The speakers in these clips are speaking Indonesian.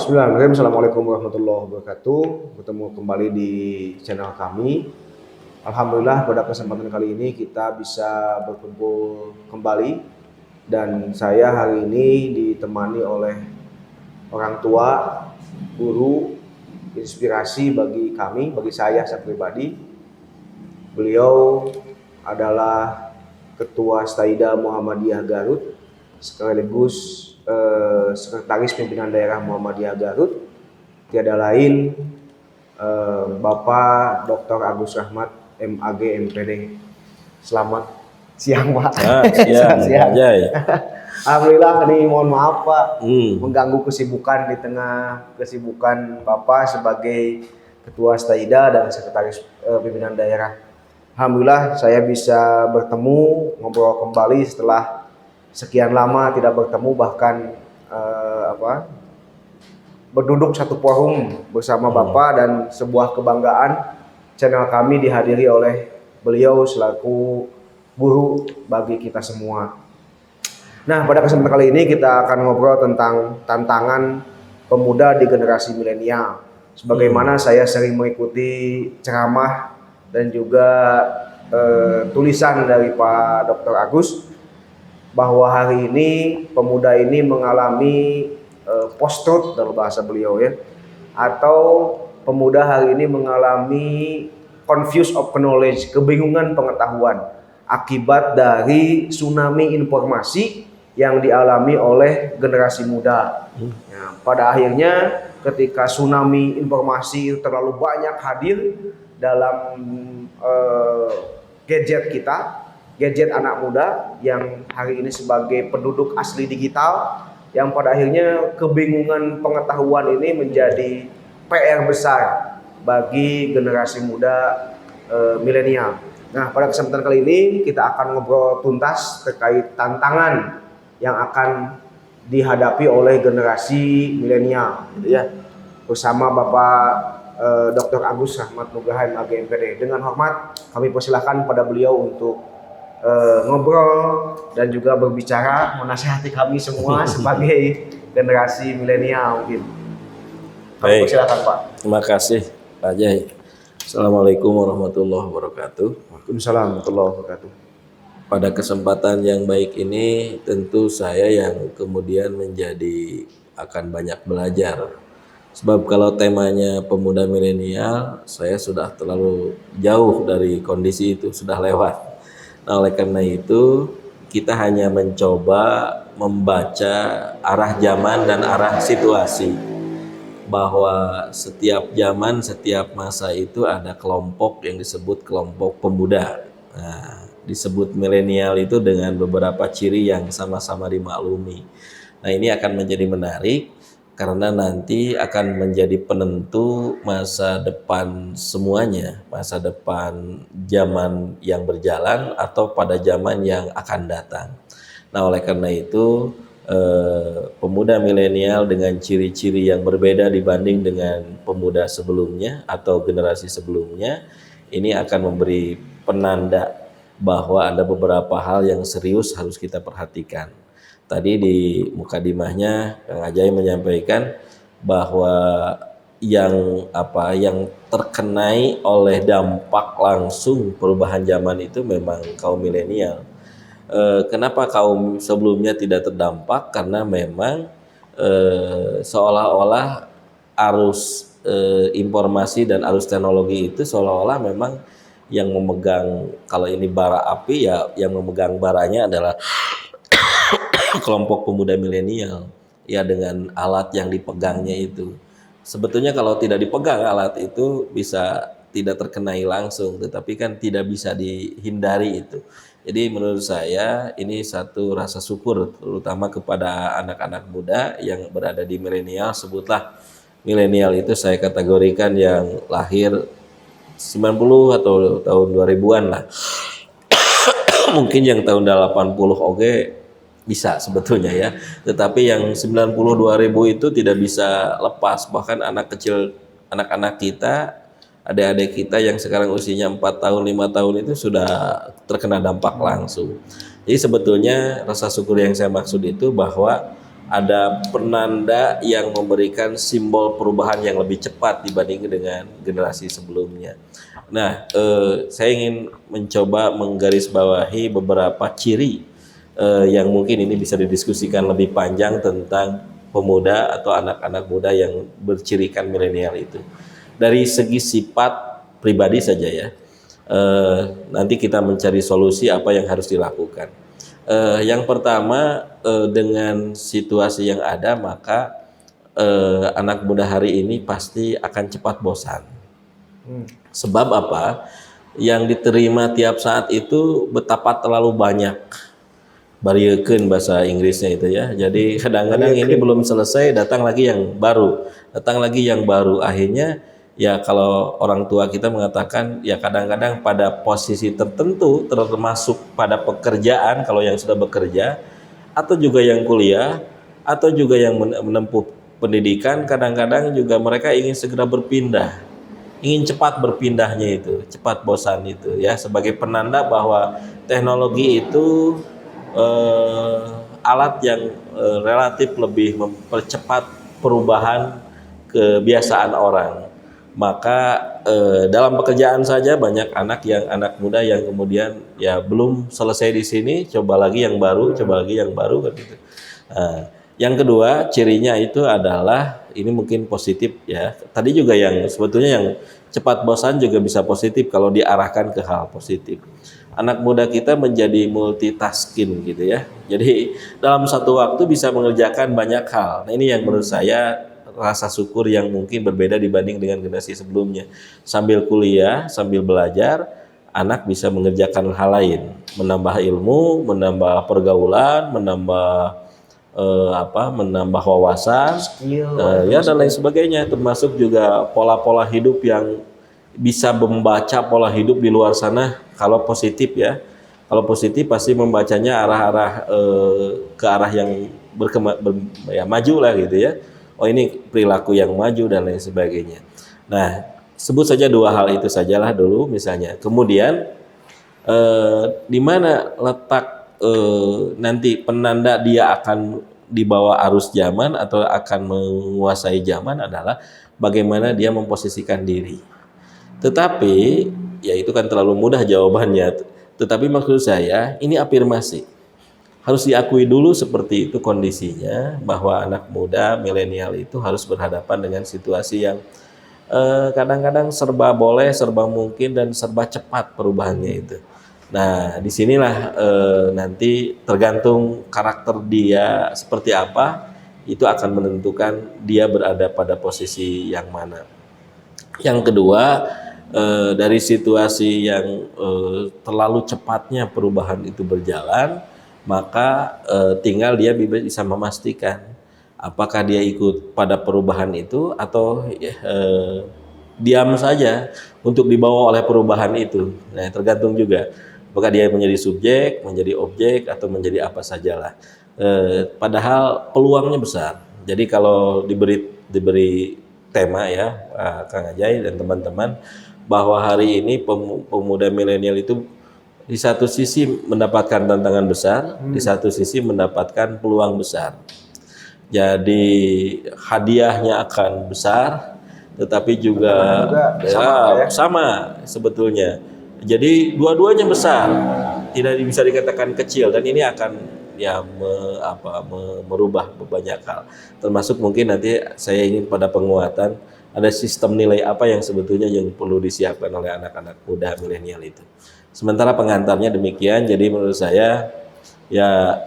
Bismillahirrahmanirrahim. Assalamualaikum warahmatullahi wabarakatuh. Bertemu kembali di channel kami. Alhamdulillah pada kesempatan kali ini kita bisa berkumpul kembali. Dan saya hari ini ditemani oleh orang tua, guru, inspirasi bagi kami, bagi saya pribadi. Beliau adalah Ketua Staida Muhammadiyah Garut, sekaligus Sekretaris Pimpinan Daerah Muhammadiyah Garut, tiada lain Bapak Dr. Agus Rahmat MAG MPD. Selamat siang Pak. Siang. Alhamdulillah, ini mohon maaf Pak mengganggu kesibukan di tengah kesibukan Bapak sebagai Ketua Staida dan Sekretaris Pimpinan Daerah. Alhamdulillah saya bisa bertemu, ngobrol kembali setelah sekian lama tidak bertemu, bahkan berduduk satu forum bersama Bapak, dan sebuah kebanggaan channel kami dihadiri oleh beliau selaku guru bagi kita semua. Nah, pada kesempatan kali ini kita akan ngobrol tentang tantangan pemuda di generasi milenial. Sebagaimana saya sering mengikuti ceramah dan juga tulisan dari Pak Dr. Agus, bahwa hari ini pemuda ini mengalami post-truth dalam bahasa beliau ya, atau pemuda hari ini mengalami confuse of knowledge, kebingungan pengetahuan akibat dari tsunami informasi yang dialami oleh generasi muda. Ya, pada akhirnya ketika tsunami informasi terlalu banyak hadir dalam gadget kita, gadget anak muda yang hari ini sebagai penduduk asli digital, yang pada akhirnya kebingungan pengetahuan ini menjadi PR besar bagi generasi muda milenial. Nah, pada kesempatan kali ini kita akan ngobrol tuntas terkait tantangan yang akan dihadapi oleh generasi milenial, gitu ya, bersama Bapak Dr. Agus Rahmat Nugraha MAG MPD. Dengan hormat kami persilahkan pada beliau untuk ngobrol dan juga berbicara, menasihati kami semua sebagai generasi milenial mungkin. Baik. Silakan Pak. Terima kasih Pak Jai. Assalamualaikum warahmatullahi wabarakatuh. Waalaikumsalam warahmatullahi wabarakatuh. Pada kesempatan yang baik ini tentu saya yang kemudian akan banyak belajar. Sebab kalau temanya pemuda milenial, saya sudah terlalu jauh dari kondisi itu, sudah lewat. Nah, oleh karena itu kita hanya mencoba membaca arah zaman dan arah situasi, bahwa setiap zaman, setiap masa itu ada kelompok yang disebut kelompok pemuda. Nah, disebut milenial itu dengan beberapa ciri yang sama-sama dimaklumi. Nah, ini akan menjadi menarik karena nanti akan menjadi penentu masa depan semuanya, masa depan zaman yang berjalan atau pada zaman yang akan datang. Nah, oleh karena itu pemuda milenial dengan ciri-ciri yang berbeda dibanding dengan pemuda sebelumnya atau generasi sebelumnya, ini akan memberi penanda bahwa ada beberapa hal yang serius harus kita perhatikan. Tadi di mukadimahnya Kang Ajay menyampaikan bahwa yang terkenai oleh dampak langsung perubahan zaman itu memang kaum milenial. Kenapa kaum sebelumnya tidak terdampak? Karena memang seolah-olah arus informasi dan arus teknologi itu seolah-olah memang yang memegang, kalau ini bara api ya, yang memegang baranya adalah kelompok pemuda milenial ya, dengan alat yang dipegangnya itu. Sebetulnya kalau tidak dipegang alat itu bisa tidak terkenai langsung, tetapi kan tidak bisa dihindari itu. Jadi menurut saya ini satu rasa syukur terutama kepada anak-anak muda yang berada di milenial. Sebutlah milenial itu saya kategorikan yang lahir 90 atau tahun 2000-an lah. Mungkin yang tahun 80 oke bisa sebetulnya ya. Tetapi yang 90 2000 itu tidak bisa lepas. Bahkan anak kecil, anak-anak kita, adik-adik kita yang sekarang usianya 4 tahun 5 tahun itu sudah terkena dampak langsung. Jadi sebetulnya rasa syukur yang saya maksud itu bahwa ada penanda yang memberikan simbol perubahan yang lebih cepat dibanding dengan generasi sebelumnya. Nah, saya ingin mencoba menggarisbawahi beberapa ciri yang mungkin ini bisa didiskusikan lebih panjang tentang pemuda atau anak-anak muda yang bercirikan milenial itu. Dari segi sifat pribadi saja ya, nanti kita mencari solusi apa yang harus dilakukan. Yang pertama, dengan situasi yang ada maka anak muda hari ini pasti akan cepat bosan. Sebab apa? Yang diterima tiap saat itu betapa terlalu banyak. Bariekeun bahasa Inggrisnya itu ya. Jadi kadang-kadang ini belum selesai, datang lagi yang baru, datang lagi yang baru. Akhirnya ya kalau orang tua kita mengatakan ya kadang-kadang pada posisi tertentu termasuk pada pekerjaan kalau yang sudah bekerja atau juga yang kuliah atau juga yang menempuh pendidikan, kadang-kadang juga mereka ingin segera berpindah, ingin cepat berpindahnya itu, cepat bosan itu ya, sebagai penanda bahwa teknologi itu alat yang relatif lebih mempercepat perubahan kebiasaan orang. Maka dalam pekerjaan saja banyak anak muda yang kemudian ya belum selesai di sini, coba lagi yang baru, coba lagi yang baru kan gitu. Yang kedua cirinya itu adalah ini mungkin positif ya. Tadi juga yang sebetulnya yang cepat bosan juga bisa positif kalau diarahkan ke hal positif. Anak muda kita menjadi multitasking gitu ya. Jadi dalam satu waktu bisa mengerjakan banyak hal. Nah ini yang menurut saya rasa syukur yang mungkin berbeda dibanding dengan generasi sebelumnya. Sambil kuliah, sambil belajar, anak bisa mengerjakan hal lain, menambah ilmu, menambah pergaulan, menambah wawasan, skill, ya dan lain sebagainya. Termasuk juga pola-pola hidup yang bisa membaca pola hidup di luar sana. Kalau positif ya, kalau positif pasti membacanya arah-arah ke arah yang maju lah gitu ya. Oh ini perilaku yang maju dan lain sebagainya. Nah, sebut saja dua hal itu sajalah dulu misalnya. Kemudian di mana letak nanti penanda dia akan dibawa arus zaman atau akan menguasai zaman adalah bagaimana dia memposisikan diri. Tetapi ya itu kan terlalu mudah jawabannya. Tetapi maksud saya ini afirmasi. Harus diakui dulu seperti itu kondisinya, bahwa anak muda milenial itu harus berhadapan dengan situasi yang kadang-kadang serba boleh, serba mungkin dan serba cepat perubahannya itu. Nah, disinilah nanti tergantung karakter dia seperti apa, itu akan menentukan dia berada pada posisi yang mana. Yang kedua, dari situasi yang terlalu cepatnya perubahan itu berjalan, maka tinggal dia bisa memastikan apakah dia ikut pada perubahan itu atau diam saja untuk dibawa oleh perubahan itu. Nah, tergantung juga apakah dia menjadi subjek, menjadi objek atau menjadi apa sajalah. Padahal peluangnya besar. Jadi kalau diberi tema ya Kang Ajay dan teman-teman, bahwa hari ini pemuda milenial itu di satu sisi mendapatkan tantangan besar, di satu sisi mendapatkan peluang besar. Jadi hadiahnya akan besar, tetapi juga sama sebetulnya. Jadi dua-duanya besar, tidak bisa dikatakan kecil, dan ini akan ya merubah banyak hal. Termasuk mungkin nanti saya ingin pada penguatan ada sistem nilai apa yang sebetulnya yang perlu disiapkan oleh anak-anak muda milenial itu. Sementara pengantarnya demikian, jadi menurut saya ya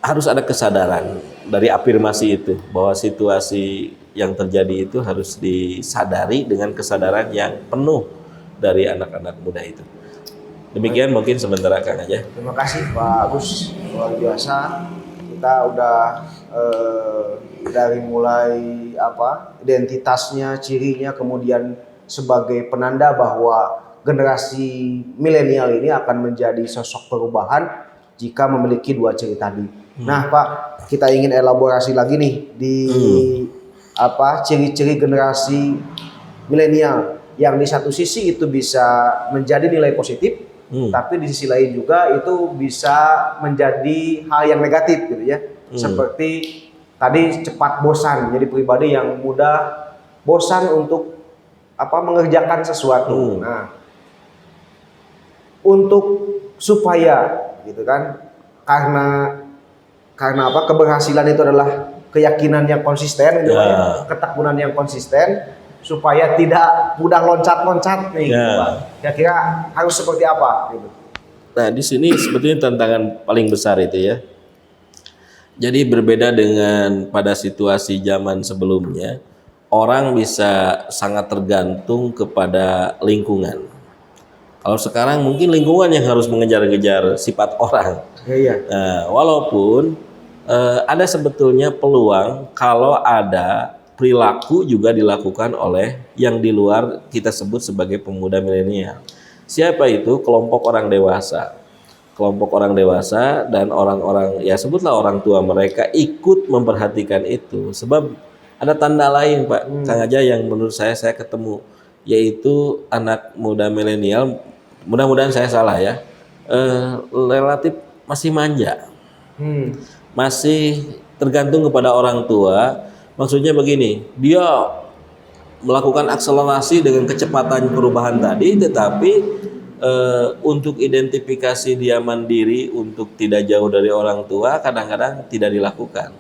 harus ada kesadaran dari afirmasi itu, bahwa situasi yang terjadi itu harus disadari dengan kesadaran yang penuh dari anak-anak muda itu. Demikian mungkin sementara Kang aja. Terima kasih Pak Agus, luar biasa. Kita udah dari mulai identitasnya, cirinya, kemudian sebagai penanda bahwa generasi milenial ini akan menjadi sosok perubahan jika memiliki dua ciri tadi. Nah Pak, kita ingin elaborasi lagi nih di ciri-ciri generasi milenial yang di satu sisi itu bisa menjadi nilai positif, tapi di sisi lain juga itu bisa menjadi hal yang negatif gitu ya. Seperti tadi cepat bosan, jadi pribadi yang mudah bosan untuk mengerjakan sesuatu. Nah, untuk supaya gitu kan, karena keberhasilan itu adalah keyakinan yang konsisten gitu ya, ketekunan yang konsisten, supaya tidak mudah loncat-loncat nih gitu, Pak. Kira-kira harus seperti apa gitu. Nah, di sini sebetulnya tantangan paling besar itu ya. Jadi berbeda dengan pada situasi zaman sebelumnya, orang bisa sangat tergantung kepada lingkungan. Kalau sekarang mungkin lingkungan yang harus mengejar-ngejar sifat orang. Iya. Nah, walaupun ada sebetulnya peluang kalau ada perilaku juga dilakukan oleh yang di luar kita sebut sebagai pemuda milenial. Siapa itu? Kelompok orang dewasa. Kelompok orang dewasa dan orang-orang, ya sebutlah orang tua mereka ikut memperhatikan itu. Sebab ada tanda lain, Pak Kang Aja, yang menurut saya ketemu, yaitu anak muda milenial, mudah-mudahan saya salah ya, relatif masih manja. Masih tergantung kepada orang tua. Maksudnya begini, dia melakukan akselerasi dengan kecepatan perubahan tadi, tetapi untuk identifikasi dia mandiri untuk tidak jauh dari orang tua kadang-kadang tidak dilakukan.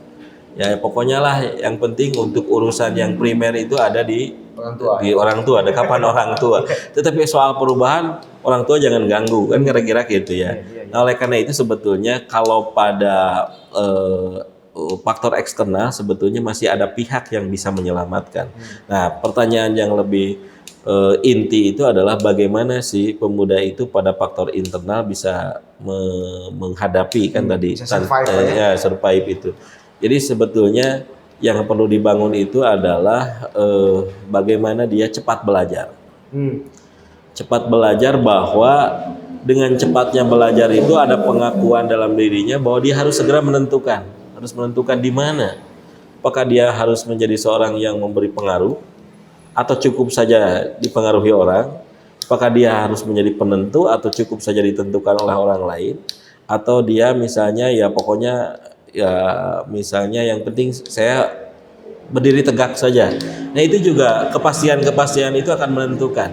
Ya pokoknya lah, yang penting untuk urusan yang primer itu ada di orang tua, ada kapan orang tua. Tetapi soal perubahan orang tua jangan ganggu, kan kira-kira gitu ya. Nah, oleh karena itu sebetulnya kalau pada faktor eksternal sebetulnya masih ada pihak yang bisa menyelamatkan. Nah, pertanyaan yang lebih inti itu adalah bagaimana si pemuda itu pada faktor internal bisa menghadapi kan tadi survive itu. Jadi sebetulnya yang perlu dibangun itu adalah bagaimana dia cepat belajar. Cepat belajar, bahwa dengan cepatnya belajar itu ada pengakuan dalam dirinya bahwa dia harus segera menentukan di mana. Apakah dia harus menjadi seorang yang memberi pengaruh atau cukup saja dipengaruhi orang? Apakah dia harus menjadi penentu atau cukup saja ditentukan oleh orang lain? Atau dia misalnya ya pokoknya ya misalnya yang penting saya berdiri tegak saja. Nah, itu juga kepastian itu akan menentukan.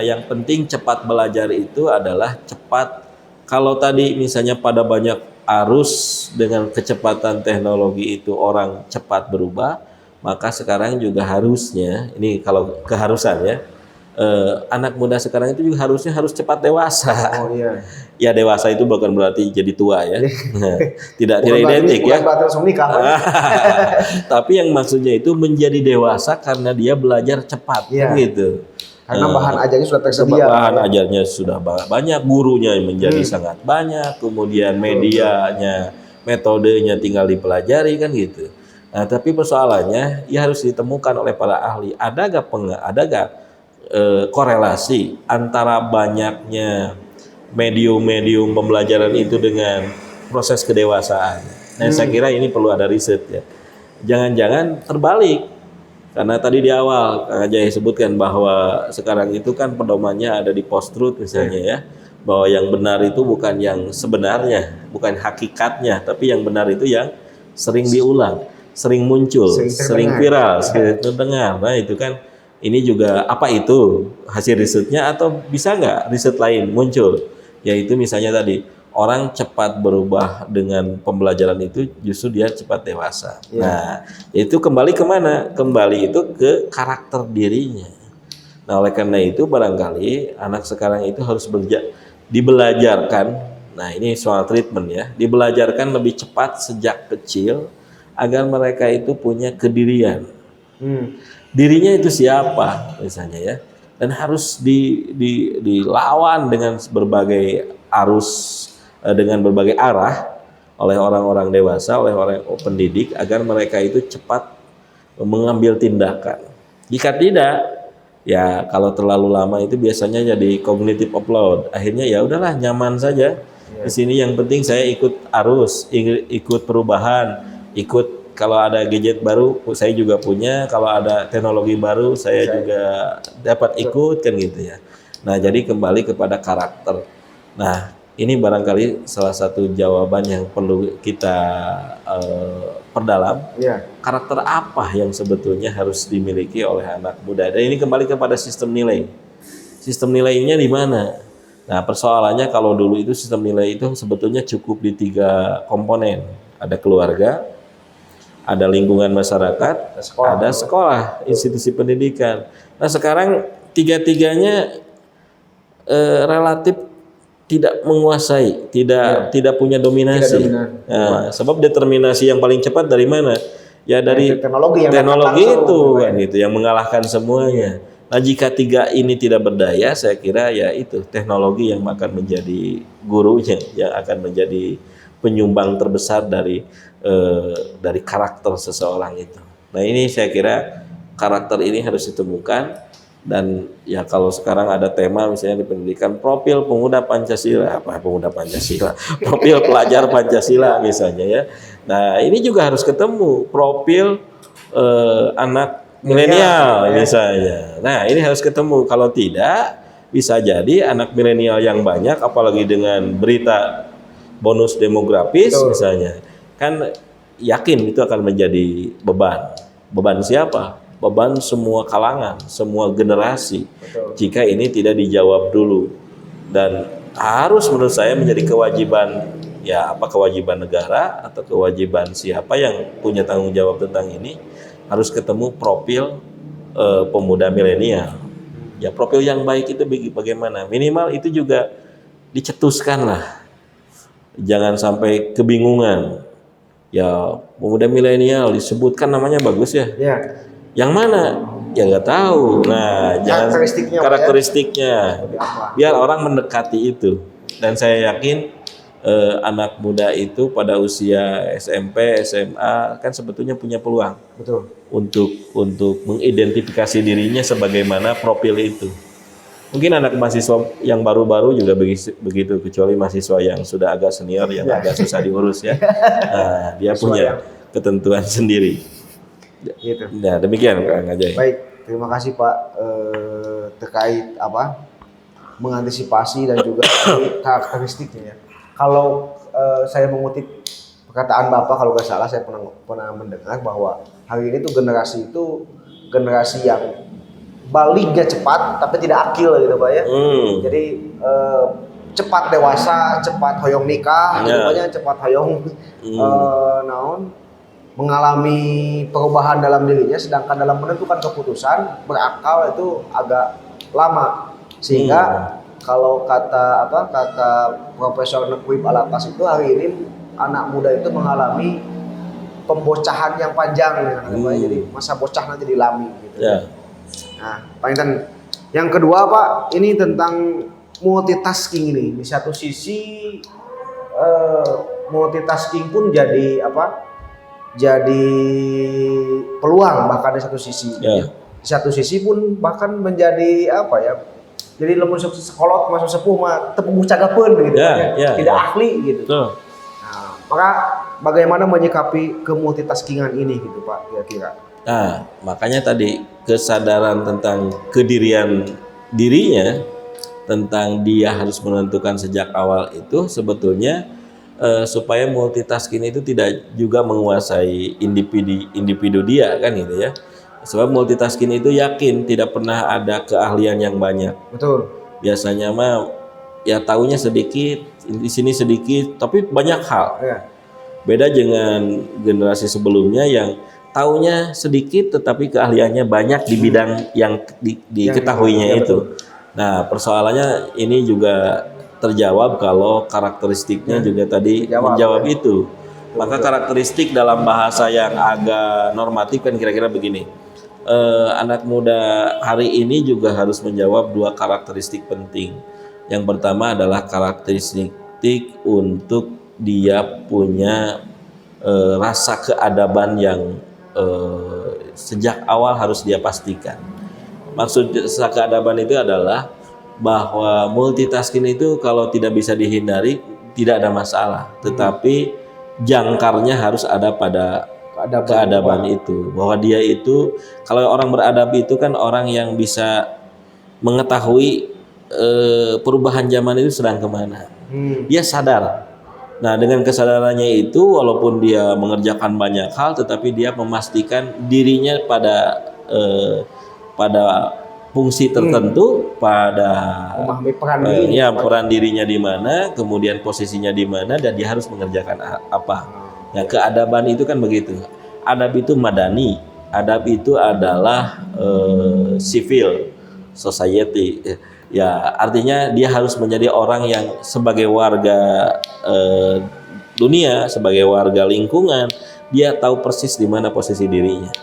Yang penting cepat belajar itu adalah cepat. Kalau tadi misalnya pada banyak arus dengan kecepatan teknologi itu orang cepat berubah, maka sekarang juga harusnya, ini kalau keharusan ya, anak muda sekarang itu juga harus cepat dewasa. Ya dewasa itu bukan berarti jadi tua ya. tidak identik ya. Tapi yang maksudnya itu menjadi dewasa karena dia belajar cepat gitu. Karena bahan ajarnya sudah tersedia. Bahan ajarnya sudah banyak, gurunya menjadi sangat banyak, kemudian medianya, metodenya tinggal dipelajari kan gitu. Nah, tapi persoalannya ya harus ditemukan oleh para ahli. Ada gak korelasi antara banyaknya medium pembelajaran itu dengan proses kedewasaan? Nah, saya kira ini perlu ada riset ya. Jangan-jangan terbalik. Karena tadi di awal Kang Ajay sebutkan bahwa sekarang itu kan pedomannya ada di post-truth misalnya ya. Bahwa yang benar itu bukan yang sebenarnya, bukan hakikatnya, tapi yang benar itu yang sering diulang, sering muncul, sering viral, sering terdengar. Nah, itu kan ini juga apa itu hasil risetnya, atau bisa nggak riset lain muncul? Yaitu misalnya tadi orang cepat berubah dengan pembelajaran itu justru dia cepat dewasa. Nah, itu kembali kemana? Kembali itu ke karakter dirinya. Nah, oleh karena itu barangkali anak sekarang itu harus dibelajarkan. Nah, ini soal treatment ya. Dibelajarkan lebih cepat sejak kecil agar mereka itu punya kedirian. Dirinya itu siapa misalnya ya. Dan harus dilawan dengan berbagai arus, dengan berbagai arah oleh orang-orang dewasa, oleh orang pendidik, agar mereka itu cepat mengambil tindakan. Jika tidak, ya kalau terlalu lama itu biasanya jadi cognitive overload. Akhirnya ya udahlah, nyaman saja. Di sini yang penting saya ikut arus, ikut perubahan, ikut kalau ada gadget baru saya juga punya, kalau ada teknologi baru saya juga dapat ikut kan gitu ya. Nah, jadi kembali kepada karakter. Nah, ini barangkali salah satu jawaban yang perlu kita perdalam. Iya. Karakter apa yang sebetulnya harus dimiliki oleh anak muda? Dan ini kembali kepada sistem nilai. Sistem nilainya di mana? Nah, persoalannya kalau dulu itu sistem nilai itu sebetulnya cukup di 3 komponen. Ada keluarga, ada lingkungan masyarakat, ada sekolah, institusi pendidikan. Nah, sekarang tiga-tiganya relatif tidak menguasai, tidak punya dominasi. Tidak dominan. Nah, sebab determinasi yang paling cepat dari mana? Ya dari Teknologi yang teknologi datang itu langsung, kan gitu yang mengalahkan semuanya. Nah, jika 3 ini tidak berdaya, saya kira ya itu teknologi yang akan menjadi gurunya, yang akan menjadi penyumbang terbesar dari karakter seseorang itu. Nah, ini saya kira karakter ini harus ditemukan. Dan ya kalau sekarang ada tema misalnya di pendidikan profil pemuda Pancasila, profil pelajar Pancasila misalnya ya. Nah, ini juga harus ketemu profil anak milenial misalnya. Nah, ini harus ketemu. Kalau tidak, bisa jadi anak milenial yang banyak, apalagi dengan berita bonus demografis misalnya, kan yakin itu akan menjadi beban. Beban siapa? Beban semua kalangan, semua generasi. Jika ini tidak dijawab dulu, dan harus menurut saya menjadi kewajiban, ya apa kewajiban negara atau kewajiban siapa yang punya tanggung jawab tentang ini, harus ketemu profil pemuda milenial. Ya profil yang baik itu bagaimana? Minimal itu juga dicetuskan lah, jangan sampai kebingungan. Ya pemuda milenial disebutkan namanya bagus ya. Yang mana? Ya nggak tahu. Nah, jangan karakteristiknya. Biar orang mendekati itu. Dan saya yakin anak muda itu pada usia SMP, SMA kan sebetulnya punya peluang. Betul. Untuk mengidentifikasi dirinya sebagaimana profil itu. Mungkin anak mahasiswa yang baru-baru juga begitu, kecuali mahasiswa yang sudah agak senior yang agak susah diurus ya. Nah, dia punya ketentuan sendiri. Gitu. Nah, demikian Kang Ajay. Baik, terima kasih Pak terkait mengantisipasi dan juga karakteristiknya ya. Kalau saya mengutip perkataan Bapak, kalau nggak salah saya pernah mendengar bahwa hari ini tuh generasi yang baliknya cepat tapi tidak akil gitu Pak ya. Jadi cepat dewasa, cepat hoyong nikah, cepat hoyong mengalami perubahan dalam dirinya, sedangkan dalam menentukan keputusan berakal itu agak lama. Sehingga kalau kata Profesor Nekwib Alatas itu, hari ini anak muda itu mengalami pembocahan yang panjang jadi masa bocah nanti dilami gitu. Nah, Pak Intan, yang kedua Pak, ini tentang multitasking ini. Di satu sisi multitasking pun jadi jadi peluang bahkan di satu sisi. Di satu sisi pun bahkan menjadi jadi lemun sekolot masuk sepuh mah tepung cagapeun gitu tidak ahli gitu. Nah, maka bagaimana menyikapi kemultitaskingan ini gitu Pak kira-kira? Nah, makanya tadi kesadaran tentang kedirian dirinya, tentang dia harus menentukan sejak awal itu sebetulnya supaya multitasking itu tidak juga menguasai individu dia kan gitu ya. Sebab multitasking itu yakin tidak pernah ada keahlian yang banyak. Betul. Biasanya mah ya taunya sedikit, di sini sedikit tapi banyak hal. Beda dengan generasi sebelumnya yang taunya sedikit tetapi keahliannya banyak di bidang yang diketahuinya itu. Nah, persoalannya ini juga terjawab kalau karakteristiknya juga tadi menjawab itu. Maka karakteristik dalam bahasa yang agak normatif kan kira-kira begini. Anak muda hari ini juga harus menjawab 2 karakteristik penting. Yang pertama adalah karakteristik untuk dia punya rasa keadaban yang sejak awal harus dia pastikan. Maksud rasa keadaban itu adalah bahwa multitasking itu kalau tidak bisa dihindari tidak ada masalah, tetapi jangkarnya harus ada pada keadaban itu, bahwa dia itu kalau orang beradab itu kan orang yang bisa mengetahui perubahan zaman itu sedang kemana. Dia sadar. Nah, dengan kesadarannya itu, walaupun dia mengerjakan banyak hal, tetapi dia memastikan dirinya pada fungsi tertentu, pada Memahami peran diri. ya peran dirinya di mana, kemudian posisinya di mana, dan dia harus mengerjakan apa. Ya, keadaban itu kan begitu. Adab itu madani, adab itu adalah civil society. Ya, artinya dia harus menjadi orang yang sebagai warga dunia, sebagai warga lingkungan, dia tahu persis di mana posisi dirinya.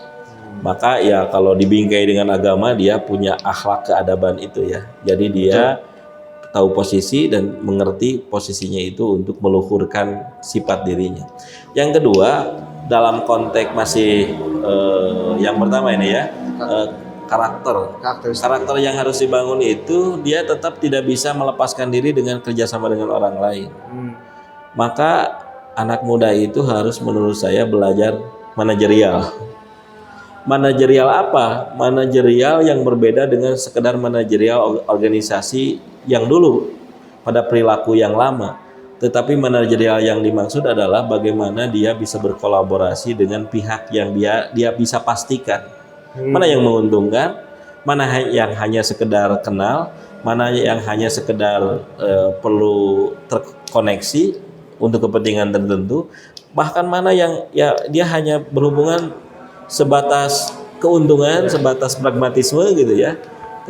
Maka ya kalau dibingkai dengan agama, dia punya akhlak keadaban itu ya. Jadi dia tahu posisi dan mengerti posisinya itu untuk meluhurkan sifat dirinya. Yang kedua, dalam konteks masih yang pertama ini ya, karakter yang harus dibangun itu, dia tetap tidak bisa melepaskan diri dengan kerjasama dengan orang lain. Maka anak muda itu harus menurut saya belajar manajerial. Manajerial apa? Manajerial yang berbeda dengan sekedar manajerial organisasi yang dulu pada perilaku yang lama. Tetapi manajerial yang dimaksud adalah bagaimana dia bisa berkolaborasi dengan pihak yang dia bisa pastikan. Mana yang menguntungkan, mana yang hanya sekedar kenal, mana yang hanya sekedar perlu terkoneksi untuk kepentingan tertentu, bahkan mana yang ya dia hanya berhubungan sebatas keuntungan, sebatas pragmatisme gitu ya.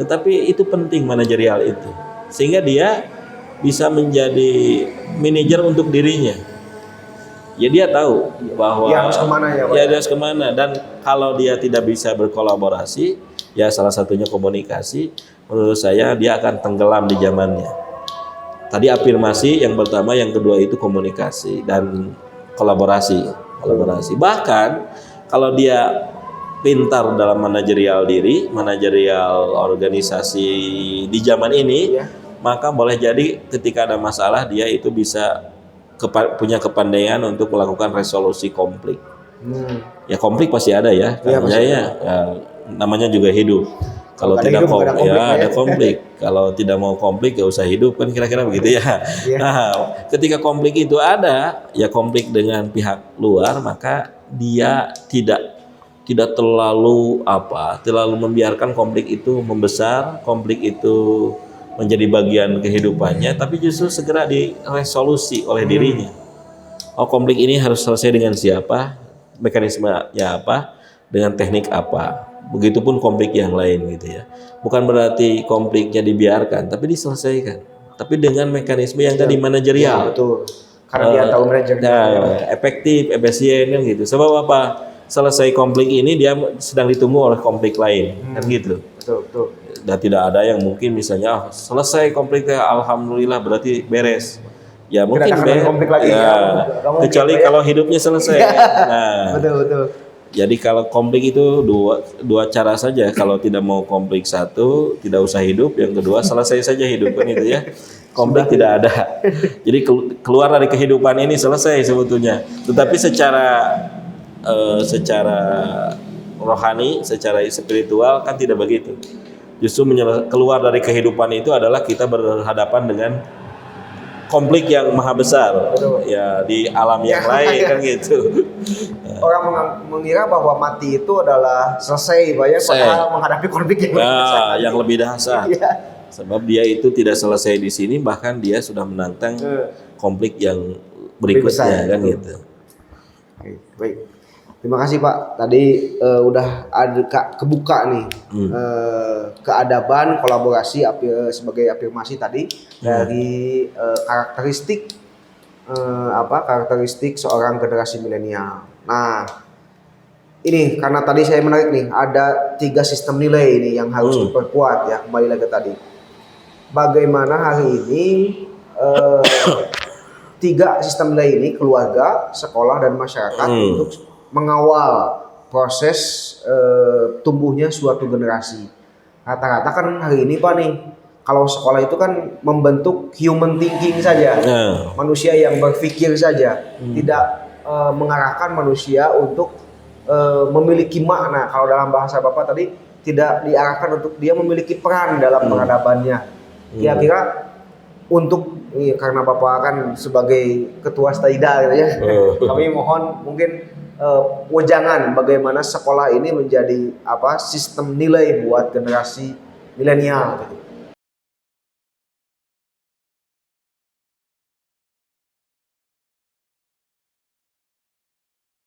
Tetapi itu penting manajerial itu, sehingga dia bisa menjadi manajer untuk dirinya. Ya dia tahu bahwa dia harus kemana ya, Pak? Ya dia harus kemana, dan kalau dia tidak bisa berkolaborasi, ya salah satunya komunikasi. Menurut saya dia akan tenggelam di zamannya. Tadi afirmasi yang pertama, yang kedua itu komunikasi dan kolaborasi. Bahkan kalau dia pintar dalam manajerial diri, manajerial organisasi di zaman ini, maka boleh jadi ketika ada masalah dia itu bisa punya kepandaian untuk melakukan resolusi konflik. Ya konflik pasti ada ya, namanya juga hidup. Kalau tidak ada konflik. Kalau tidak mau konflik gak usah hidup, kan kira-kira begitu ya. Nah, ketika konflik itu ada, ya konflik dengan pihak luar, maka dia tidak terlalu membiarkan konflik itu membesar, konflik itu menjadi bagian kehidupannya, tapi justru segera diresolusi oleh dirinya. Oh, konflik ini harus selesai dengan siapa, mekanismenya apa, dengan teknik apa. Begitupun konflik yang lain gitu ya. Bukan berarti konfliknya dibiarkan, tapi diselesaikan. Tapi dengan mekanisme yang tadi manajerial. Betul. Karena dia tahu manajernya. Efektif, efisien kan gitu. Sebab apa? Selesai konflik ini dia sedang ditunggu oleh konflik lain, kan gitu. Betul. Dan tidak ada yang mungkin misalnya selesai konfliknya alhamdulillah berarti beres. Ya mungkin konflik lagi kecuali kalau hidupnya selesai. Nah, betul. Jadi kalau konflik itu dua cara saja. Kalau tidak mau konflik, satu tidak usah hidup, yang kedua selesai saja hidup, kan itu ya. Konflik tidak ada. Jadi keluar dari kehidupan ini selesai sebetulnya. Tetapi secara rohani, secara spiritual kan tidak begitu. Justru keluar dari kehidupan itu adalah kita berhadapan dengan konflik yang maha besar. Ya di alam yang lain kan gitu. Orang mengira bahwa mati itu adalah selesai, Pak ya, padahal menghadapi konflik yang lebih dahsyat. Sebab dia itu tidak selesai di sini, bahkan dia sudah menantang konflik yang berikutnya kan gitu. Baik. Terima kasih Pak. Tadi udah ada kebuka nih keadaban, kolaborasi sebagai afirmasi tadi dari karakteristik seorang generasi milenial. Nah, ini karena tadi saya menarik nih, ada 3 sistem nilai ini yang harus diperkuat ya. Kembali lagi tadi, bagaimana hari ini 3 sistem nilai ini, keluarga, sekolah, dan masyarakat untuk mengawal proses tumbuhnya suatu generasi. Rata-rata kan hari ini Pak nih, kalau sekolah itu kan membentuk human thinking saja, manusia yang berpikir saja, tidak mengarahkan manusia untuk memiliki makna. Kalau dalam bahasa Bapak tadi, tidak diarahkan untuk dia memiliki peran dalam peradabannya. Kira-kira untuk karena Bapak kan sebagai ketua Staida gitu ya, kami mohon mungkin wejangan bagaimana sekolah ini menjadi sistem nilai buat generasi milenial gitu.